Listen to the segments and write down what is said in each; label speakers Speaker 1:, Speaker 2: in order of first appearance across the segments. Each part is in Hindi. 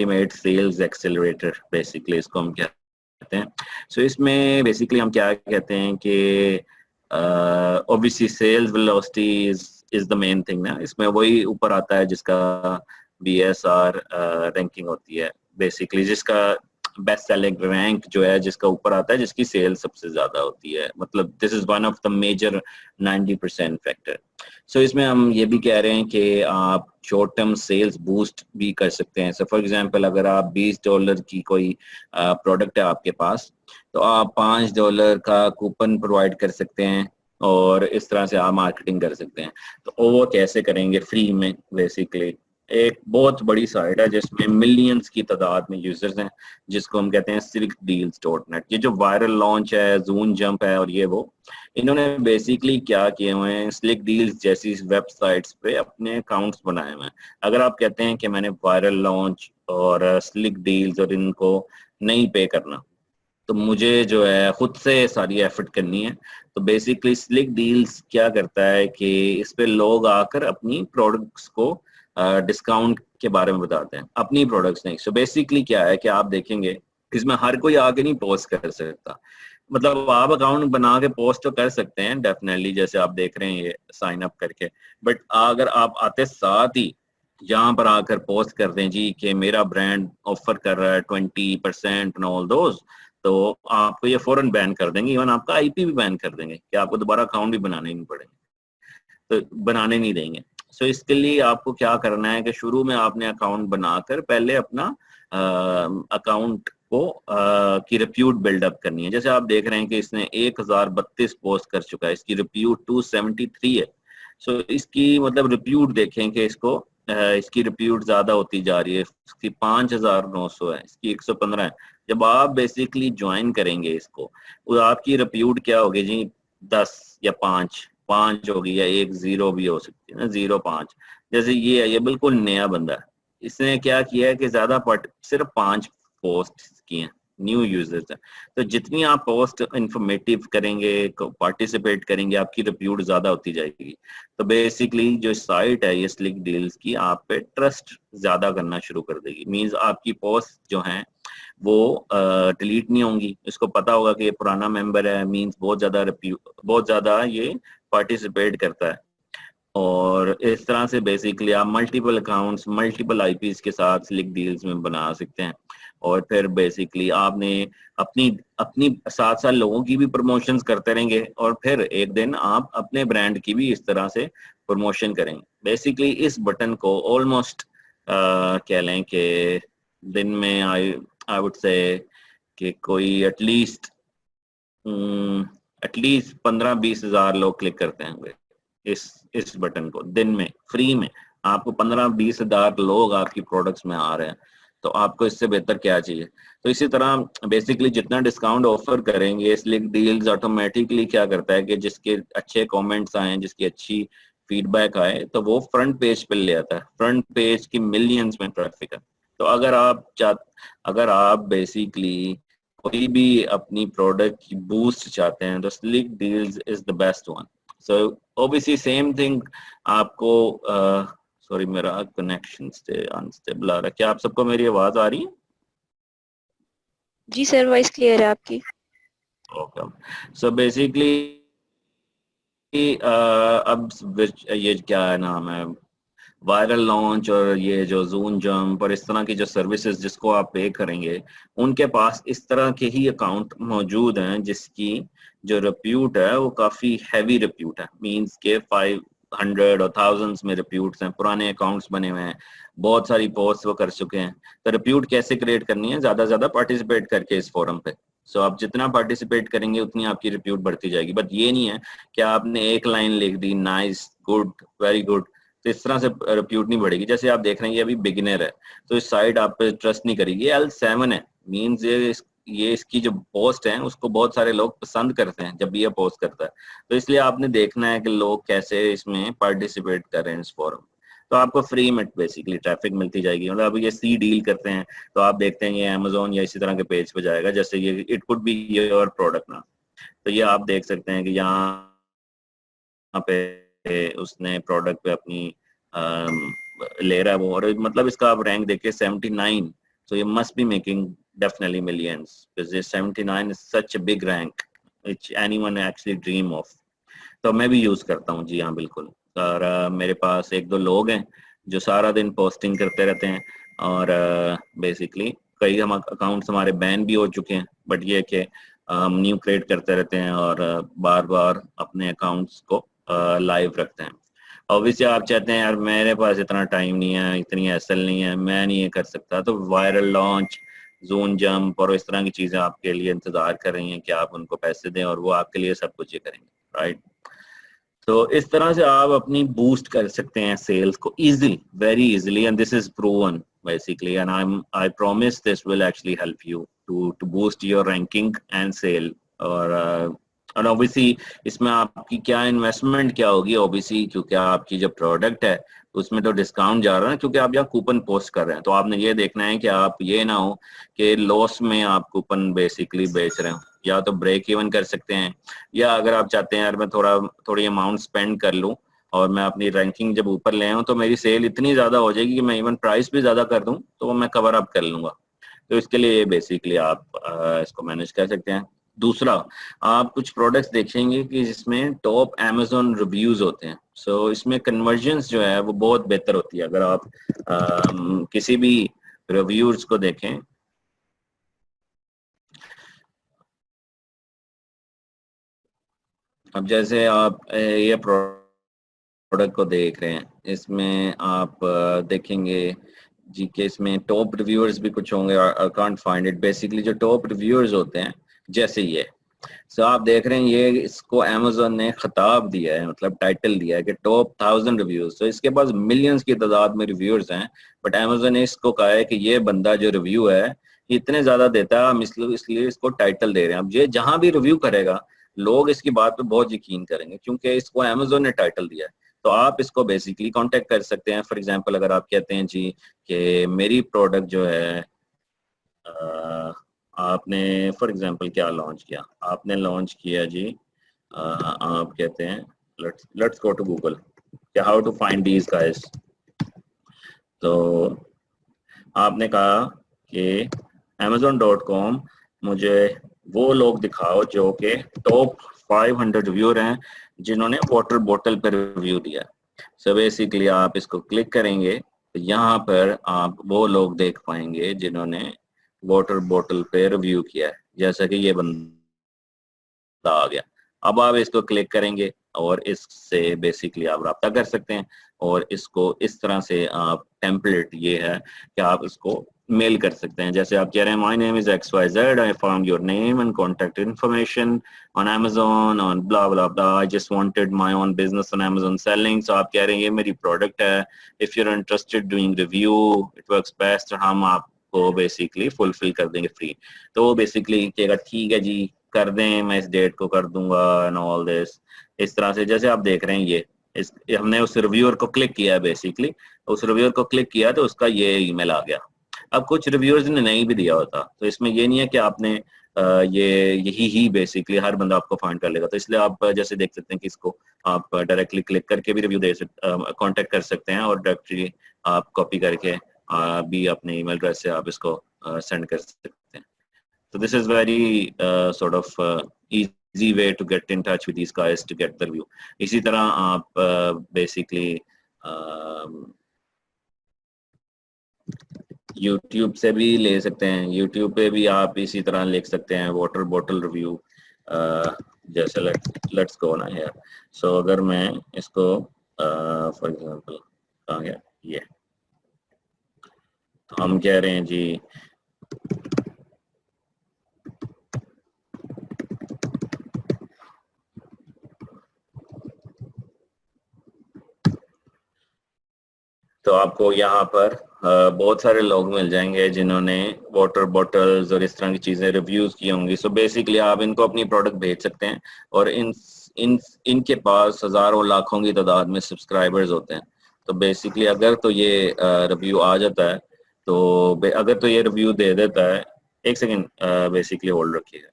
Speaker 1: अल्टीमेट सेल्स एक्सेलरेटर बेसिकली इसको हम कहते हैं। सो इसमें बेसिकली हम क्या कहते हैं कि obviously sales velocity is the main thing ना, इसमें वही ऊपर आता है जिसका BSR रैंकिंग होती है बेसिकली, जिसका बेस्ट सेलिंग रैंक जो है जिसका ऊपर आता है, जिसकी सेल सबसे ज्यादा होती है, मतलब this is one of the major 90% factor. So इसमें हम ये भी कह रहे हैं कि आप शॉर्ट टर्म सेल्स बूस्ट भी कर सकते हैं। सो फॉर एग्जांपल अगर आप $20 की कोई प्रोडक्ट है आपके पास, तो आप $5 का कूपन प्रोवाइड कर सकते हैं और इस तरह से आप मार्केटिंग कर सकते हैं। तो वो कैसे करेंगे? फ्री में बेसिकली एक बहुत बड़ी साइट है जिसमें मिलियंस की तादाद में यूजर्स हैं, जिसको हम कहते हैं slickdeals.net। ये जो वायरल लॉन्च है, जून जंप है और ये वो, इन्होंने बेसिकली क्या किए हुए हैं, स्लिक डील्स जैसी वेबसाइट्स पे अपने अकाउंट्स बनाए हुए हैं। अगर आप कहते हैं कि मैंने वायरल लॉन्च और स्लिक डील्स और इनको नहीं पे करना, तो मुझे जो है खुद से सारी एफर्ट करनी है। तो बेसिकली स्लिक डील्स क्या करता है कि इस पे लोग आकर अपनी प्रोडक्ट्स को डिस्काउंट के बारे में बताते हैं, अपनी प्रोडक्ट्स नहीं। सो बेसिकली क्या है कि आप देखेंगे इसमें हर कोई आके नहीं पोस्ट कर सकता, मतलब आप अकाउंट बना के पोस्ट तो कर सकते हैं डेफिनेटली, जैसे आप देख रहे हैं ये साइन अप करके, बट अगर आप आते साथ ही यहाँ पर आकर पोस्ट कर दें जी कि मेरा ब्रांड ऑफर कर रहा है 20% एंड ऑल दोज, तो आपको ये फौरन बैन कर देंगे, इवन आपका IP भी बैन कर देंगे कि आपको दोबारा अकाउंट भी बनाने नहीं पड़ेंगे, तो बनाने नहीं देंगे। सो इसके लिए आपको क्या करना है कि शुरू में आपने अकाउंट बनाकर पहले अपना अकाउंट को की रिप्यूट बिल्डअप करनी है। जैसे आप देख रहे हैं कि इसने 1032 पोस्ट कर चुका है, इसकी रिप्यूट 273 है। सो इसकी मतलब रिप्यूट देखें कि इसकी रिप्यूट ज्यादा होती जा रही है, इसकी 5900 है, इसकी 115 है। जब आप बेसिकली ज्वाइन करेंगे इसको, तो आपकी रिप्यूट क्या होगी जी? 10 या 5 होगी, या 1 0 भी हो सकती है ना, 0 5। जैसे ये है, ये बिल्कुल नया बंदा है, इसने क्या किया है कि सिर्फ 5 पोस्ट की हैं, न्यू यूजर्स हैं। तो जितनी आप पोस्ट इंफॉर्मेटिव करेंगे, पार्टिसिपेट करेंगे, आपकी रिप्यूट ज्यादा होती जाएगी। तो बेसिकली जो साइट है ये स्लिक डील्स की, आप पे ट्रस्ट ज्यादा करना शुरू कर देगी। मींस आपकी पोस्ट जो हैं वो डिलीट नहीं होंगी, इसको पता होगा कि ये पुराना मेंबर है, मींस बहुत ज्यादा ये पार्टिसिपेट करता है। और इस तरह से बेसिकली आप मल्टीपल अकाउंट्स, मल्टीपल IPs के साथ स्लिक डील्स में बना सकते हैं। और फिर बेसिकली आपने अपनी अपनी साथ साथ लोगों की भी प्रमोशंस करते रहेंगे, और फिर एक दिन आप अपने ब्रांड की भी इस तरह से प्रमोशन करेंगे। बेसिकली इस बटन को ऑलमोस्ट कह लें कि दिन में आई वुड से कि कोई एटलीस्ट 15-20 हज़ार लोग क्लिक करते हैं इस बटन को दिन में। फ्री में आपको 15-20 हज़ार लोग आपकी प्रोडक्ट्स में आ रहे हैं, तो आपको इससे बेहतर क्या चाहिए? तो इसी तरह बेसिकले जितना डिस्काउंट ऑफर करेंगे, स्लिक डील्स ऑटोमेटिकली क्या करता है कि जिसके अच्छे कमेंट्स आए, जिसकी अच्छी फीडबैक आए, तो वो फ्रंट पेज पे ले आता है। फ्रंट पेज की मिलियंस में ट्रैफिक है। तो अगर आप बेसिकली कोई भी अपनी प्रोडक्ट की बूस्ट चाहते हैं, तो slick deals is the best one. So obviously same thing आपको सॉरी मेरा कनेक्शन अनस्टेबल आ रहा है। क्या आप सबको मेरी आवाज आ रही है?
Speaker 2: जी सर, वॉइस क्लियर है आपकी।
Speaker 1: ओके। सो बेसिकली अब ये क्या है नाम है, वायरल लॉन्च और ये जो जून जंप और इस तरह की जो सर्विसेज जिसको आप पे करेंगे, उनके पास इस तरह के ही अकाउंट मौजूद हैं जिसकी जो रिप्यूट है वो काफ़ी हैवी रिप्यूट है। मींस के 500 और थाउजेंड्स में रिप्यूट्स हैं, पुराने अकाउंट्स बने हुए हैं, बहुत सारी पोस्ट वो कर चुके हैं। तो रिप्यूट कैसे क्रिएट करनी है? ज़्यादा से ज़्यादा पार्टिसिपेट करके इस फोरम पे। सो आप जितना पार्टिसिपेट करेंगे उतनी आपकी रिप्यूट बढ़ती जाएगी। बट ये नहीं है कि आपने एक लाइन लिख दी नाइस, गुड, वेरी गुड, तो इस तरह से रिप्यूट नहीं बढ़ेगी। जैसे आप देख रहे हैं ये अभी बिगिनर है, तो इस साइट आप पे ट्रस्ट नहीं करेगी। L7 है, मींस ये इसकी जो पोस्ट है उसको बहुत सारे लोग पसंद करते हैं जब भी ये पोस्ट करता है। तो इसलिए आपने देखना है कि लोग कैसे इसमें पार्टिसिपेट कर रहे हैं इस फोरम। तो आपको फ्री में बेसिकली ट्रैफिक मिलती जाएगी। मतलब अब ये सी डील करते हैं, तो आप देखते हैं ये अमेजोन या इसी तरह के पेज पे जाएगा, जैसे ये it could be your product ना। तो ये आप देख सकते हैं कि यहाँ पे उसने प्रोडक्ट पे अपनी ले रहा है वो, और मतलब इसका आप रैंक देखिए 79, So you must be making definitely millions, because this 79 is such a big rank which anyone actually dream of. तो मैं भी यूज करता हूँ जी हाँ बिल्कुल। और मेरे पास एक दो लोग हैं जो सारा दिन पोस्टिंग करते रहते हैं, और बेसिकली कई हम अकाउंट्स हमारे बैन भी हो चुके हैं, बट ये कि हम न्यू क्रिएट करते रहते हैं और बार बार अपने अकाउंट्स को लाइव रखते हैं। ऑब्वियसली आप चाहते हैं यार मेरे पास इतना टाइम नहीं है, इतनी एसएल नहीं है, मैं नहीं ये कर सकता, तो वायरल लॉन्च, जोन जंप और इस तरह की चीजें आपके लिए इंतजार कर रही हैं कि आप उनको पैसे दें और वो आपके लिए सब कुछ ये करेंगे, राइट। तो इस तरह से आप अपनी बूस्ट कर सकते हैं सेल्स को easily, very easily, and this is proven basically, and I promise this will actually help you to boost your ranking and sale। और ऑब्वियसली इसमें आपकी क्या इन्वेस्टमेंट क्या होगी, ऑब्वियसली क्योंकि आपकी जो प्रोडक्ट है उसमें तो डिस्काउंट जा रहा है, क्योंकि आप यहाँ कूपन पोस्ट कर रहे हैं, तो आपने ये देखना है कि आप ये ना हो कि लॉस में आप कूपन बेसिकली बेच रहे हो। या तो ब्रेक इवन कर सकते हैं, या अगर आप चाहते हैं यार मैं थोड़ी अमाउंट स्पेंड कर लूँ और मैं अपनी रैंकिंग जब ऊपर ले आऊँ तो मेरी सेल इतनी ज्यादा हो जाएगी कि मैं इवन प्राइस भी ज्यादा कर दूँ तो वो मैं कवर अप कर लूंगा। तो इसके लिए बेसिकली आप इसको मैनेज कर सकते हैं। दूसरा, आप कुछ प्रोडक्ट्स देखेंगे कि जिसमें टॉप अमेजोन रिव्यूज होते हैं, सो इसमें कन्वर्जेंस जो है वो बहुत बेहतर होती है। अगर आप किसी भी रिव्यूज को देखें, अब जैसे आप ये प्रोडक्ट को देख रहे हैं, इसमें आप देखेंगे जी के इसमें टॉप रिव्यूअर्स भी कुछ होंगे, I can't find it. Basically जो टॉप रिव्यूअर्स होते हैं जैसे ये, सो आप देख रहे हैं ये इसको अमेजोन ने खिताब दिया है, मतलब टाइटल दिया है कि टॉप 1000 रिव्यूज। तो इसके पास मिलियंस की तादाद में रिव्यूअर्स हैं, बट अमेजोन ने इसको कहा है कि ये बंदा जो रिव्यू है ये इतने ज्यादा देता है, हम इसलिए इसको टाइटल दे रहे हैं। अब ये जहां भी रिव्यू करेगा लोग इसकी बात पे बहुत यकीन करेंगे क्योंकि इसको अमेजोन ने टाइटल दिया है। तो आप इसको बेसिकली कांटेक्ट कर सकते हैं। फॉर एग्जांपल अगर आप कहते हैं जी कि मेरी प्रोडक्ट जो है आपने फॉर एग्जांपल क्या लॉन्च किया, आपने लॉन्च किया जी आप कहते हैं लेट्स गो टू गूगल, क्या how to find these guys. तो आपने कहा कि amazon.com मुझे वो लोग दिखाओ जो कि टॉप 500 रिव्यूअर हैं जिन्होंने वाटर बोतल पर रिव्यू दिया। सो बेसिकली आप इसको क्लिक करेंगे तो यहाँ पर आप वो लोग देख पाएंगे जिन्होंने वाटर बोतल पे रिव्यू किया है, जैसा कि ये बंदा आ गया। अब आप इसको क्लिक करेंगे और इससे बेसिकली आप रब्ता कर सकते हैं, और इसको इस तरह से आप टेम्पलेट ये है कि आप इसको मेल कर सकते हैं। जैसे आप कह रहे हैं my name is XYZ, I found your name and contact information on Amazon on blah blah blah, I just wanted my own business on Amazon selling. So आप कह रहे हैं ये मेरी प्रोडक्ट है, if you are interested doing review it works best, हम आपको बेसिकली फुलफिल कर देंगे फ्री। तो वो बेसिकली कहेगा ठीक है जी कर दें, मैं इस डेट को कर दूंगा एंड ऑल दिस। इस तरह से जैसे आप देख रहे हैं ये हमने उस रिव्यूअर को क्लिक किया है, बेसिकली उस रिव्यूअर को क्लिक किया तो उसका ये ईमेल आ गया। अब कुछ रिव्यूअर्स ने नहीं भी दिया होता, तो इसमें ये नहीं है कि आपने ये यही ही बेसिकली हर बंदा आपको फाइंड कर लेगा। तो इसलिए आप जैसे देख सकते हैं कि इसको आप डायरेक्टली क्लिक करके भी रिव्यू दे सकते, कॉन्टेक्ट कर सकते हैं, और डायरेक्टली आप कॉपी करके भी अपने ईमेल एड्रेस से आप इसको सेंड कर सकते हैं। So this is very sort of easy way to get in touch with these guys to get the review। इसी तरह आप basically YouTube से भी ले सकते हैं। YouTube पे भी आप इसी तरह लिख सकते हैं वाटर बॉटल रिव्यू। जैसे लेट्स गो ना यार। सो अगर मैं इसको फॉर एग्जांपल कहाँ गया ये, तो हम कह रहे हैं जी तो आपको यहाँ पर बहुत सारे लोग मिल जाएंगे जिन्होंने वाटर बॉटल्स और इस तरह की चीजें रिव्यूज की होंगी। सो बेसिकली आप इनको अपनी प्रोडक्ट भेज सकते हैं, और इन इनके पास हजारों लाखों की तादाद में सब्सक्राइबर्स होते हैं। तो बेसिकली अगर तो ये रिव्यू आ जाता है, तो अगर तो ये रिव्यू दे देता है, एक सेकेंड बेसिकली होल्ड रखिएगा।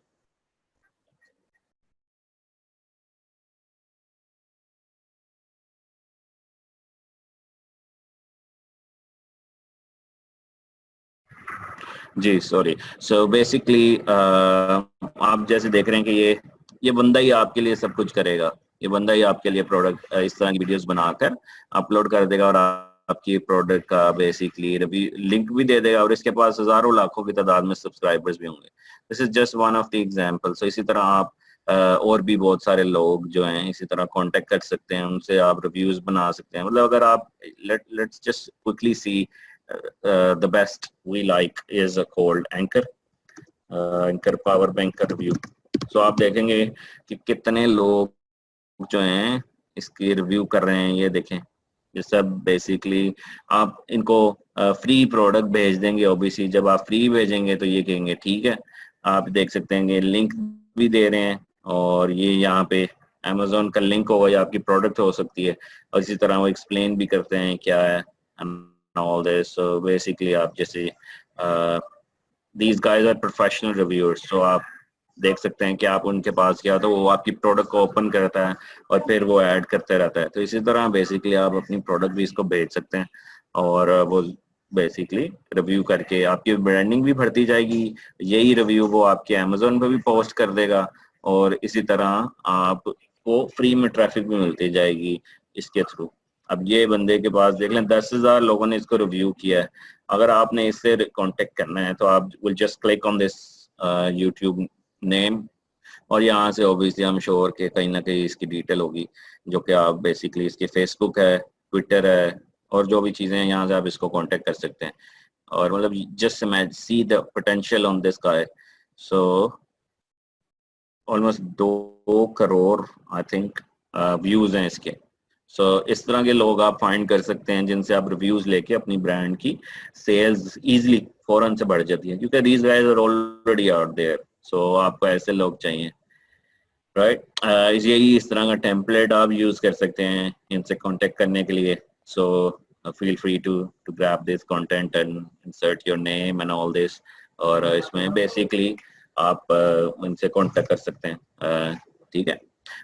Speaker 1: जी सॉरी। सो बेसिकली आप जैसे देख रहे हैं कि ये बंदा ही आपके लिए सब कुछ करेगा। ये बंदा ही आपके लिए प्रोडक्ट इस तरह की वीडियोस बनाकर अपलोड कर देगा और आपकी प्रोडक्ट का बेसिकली रिव्यू लिंक भी दे देगा और इसके पास हजारों लाखों की तादाद में सब्सक्राइबर्स भी होंगे। This is just one of the example. So इसी तरह आप और भी बहुत सारे लोग जो हैं इसी तरह कांटेक्ट कर सकते हैं, उनसे आप रिव्यूज बना सकते हैं। मतलब अगर आप let's just quickly see the best we like is called Anchor, Anchor Power Bank review. So आप देखेंगे कि कितने लोग जो हैं इसकी रिव्यू कर रहे हैं। ये देखें, ये सब बेसिकली आप इनको फ्री प्रोडक्ट भेज देंगे। ओबीसी जब आप फ्री भेजेंगे तो ये कहेंगे ठीक है। आप देख सकते हैं कि लिंक भी दे रहे हैं और ये यहाँ पे अमेजोन का लिंक होगा या आपकी प्रोडक्ट हो सकती है और इसी तरह वो एक्सप्लेन भी करते हैं क्या है all this. So basically आप जैसे these guys are professional reviewers, so आप देख सकते हैं कि आप उनके पास गया तो वो आपकी प्रोडक्ट को ओपन करता है और फिर वो ऐड करते रहता है। तो इसी तरह बेसिकली आप अपनी प्रोडक्ट भी इसको भेज सकते हैं और वो बेसिकली रिव्यू करके आपकी ब्रांडिंग भी बढ़ती जाएगी। यही रिव्यू वो आपके अमेजोन पे भी पोस्ट कर देगा और इसी तरह आपको फ्री में ट्रैफिक भी मिलती जाएगी इसके थ्रू। अब ये बंदे के पास देख लें 10,000 लोगों ने इसको रिव्यू किया है। अगर आपने इससे कांटेक्ट करना है तो आप will just click on this YouTube name और यहाँ से ऑब्वियसली हम श्योर के कहीं ना कहीं इसकी डिटेल होगी जो कि आप बेसिकली इसके फेसबुक है, ट्विटर है और जो भी चीज़ें हैं यहाँ से आप इसको कांटेक्ट कर सकते हैं। और मतलब just see the potential on this guy. So almost 2 crore I think views हैं इसके। सो इस तरह के लोग आप फाइंड कर सकते हैं जिनसे आप रिव्यूज लेके अपनी ब्रांड की सेल्स इजीली फौरन से बढ़ जाती है क्योंकि these guys are already out there. So आपको ऐसे लोग चाहिए, राइट? यही इस तरह का टेम्पलेट आप यूज कर सकते हैं इनसे कांटेक्ट करने के लिए। So feel free to grab this content and insert your name and all this. और इसमें बेसिकली आप इनसे कांटेक्ट कर सकते हैं, ठीक है।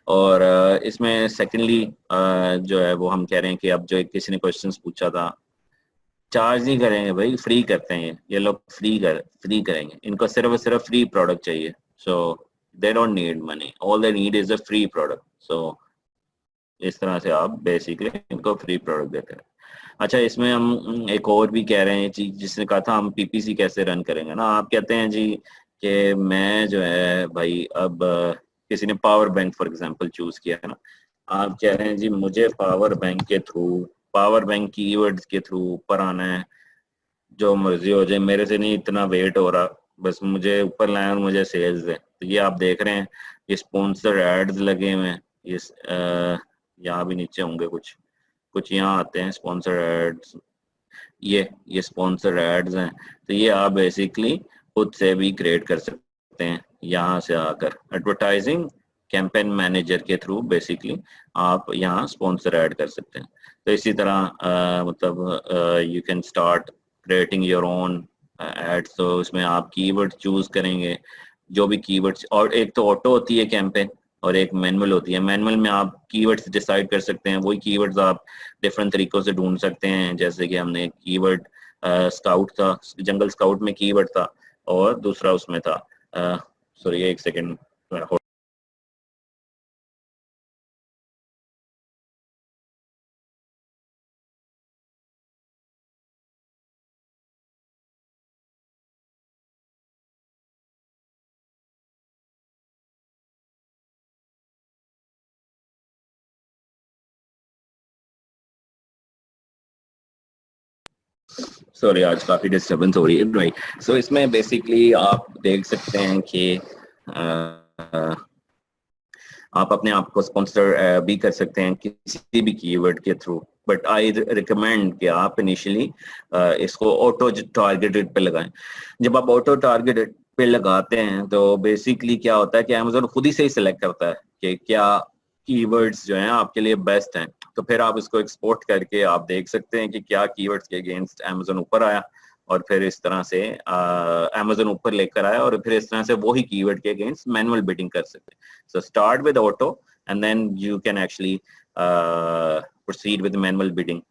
Speaker 1: और इसमें सेकेंडली जो है वो हम कह रहे हैं कि अब जो किसी ने क्वेश्चंस पूछा था, चार्ज नहीं करेंगे भाई, फ्री करते हैं ये लोग, फ्री करेंगे। इनको सिर्फ और सिर्फ फ्री प्रोडक्ट चाहिए। So they don't need money, all they need is a free product. So इस तरह से आप बेसिकली इनको फ्री प्रोडक्ट देते हैं। अच्छा, इसमें हम एक और भी कह रहे हैं जी, जिसने कहा था हम पीपीसी कैसे रन करेंगे ना। आप कहते हैं जी कि मैं जो है भाई अब किसी ने power bank for example choose किया है ना, आप कह रहे हैं जी मुझे पावर बैंक के थ्रू, पावर बैंक कीवर्ड्स के थ्रू ऊपर आना है, जो मर्जी हो जाए, मेरे से नहीं इतना वेट हो रहा, बस मुझे ऊपर लाए और मुझे सेल्स दे। तो ये आप देख रहे हैं ये स्पॉन्सर एड्स लगे हुए हैं। ये यहाँ भी नीचे होंगे कुछ कुछ यहाँ आते हैं स्पॉन्सर एड्स। ये स्पॉन्सर एड्स हैं। तो ये आप बेसिकली खुद से भी क्रिएट कर सकते हैं यहाँ से आकर एडवर्टाइजिंग कैंपेन मैनेजर के थ्रू। बेसिकली आप यहाँ स्पॉन्सर ऐड कर सकते हैं। तो इसी तरह मतलब you can start creating your own ads. तो उसमें आप कीवर्ड चूज करेंगे, जो भी कीवर्ड्स, और एक तो ऑटो होती है कैंपेन और एक मैनुअल होती है। मैनुअल में आप कीवर्ड्स डिसाइड कर सकते हैं, वही कीवर्ड्स आप डिफरेंट तरीकों से ढूंढ सकते हैं। जैसे कि हमने कीवर्ड स्काउट था, जंगल स्काउट में कीवर्ड था और दूसरा उसमें था सॉरी एक सेकेंड। सॉरी आज काफी डिस्टरबेंस हो रही है, राइट। सो इसमें बेसिकली आप देख सकते हैं कि आप अपने आप को स्पॉन्सर भी कर सकते हैं किसी भी कीवर्ड के थ्रू। बट आई रिकमेंड कि आप इनिशियली इसको ऑटो टारगेटेड पे लगाएं। जब आप ऑटो टारगेटेड पे लगाते हैं तो बेसिकली क्या होता है कि अमेजोन खुद ही से ही सिलेक्ट करता है कि क्या कीवर्ड्स जो हैं आपके लिए बेस्ट हैं। तो फिर आप इसको एक्सपोर्ट करके आप देख सकते हैं कि क्या कीवर्ड्स के अगेंस्ट अमेजोन ऊपर आया और फिर इस तरह से अमेजोन ऊपर लेकर आया और फिर इस तरह से वही कीवर्ड के अगेंस्ट मैनुअल बिडिंग कर सकते हैं। So start with auto and then you can actually proceed with manual bidding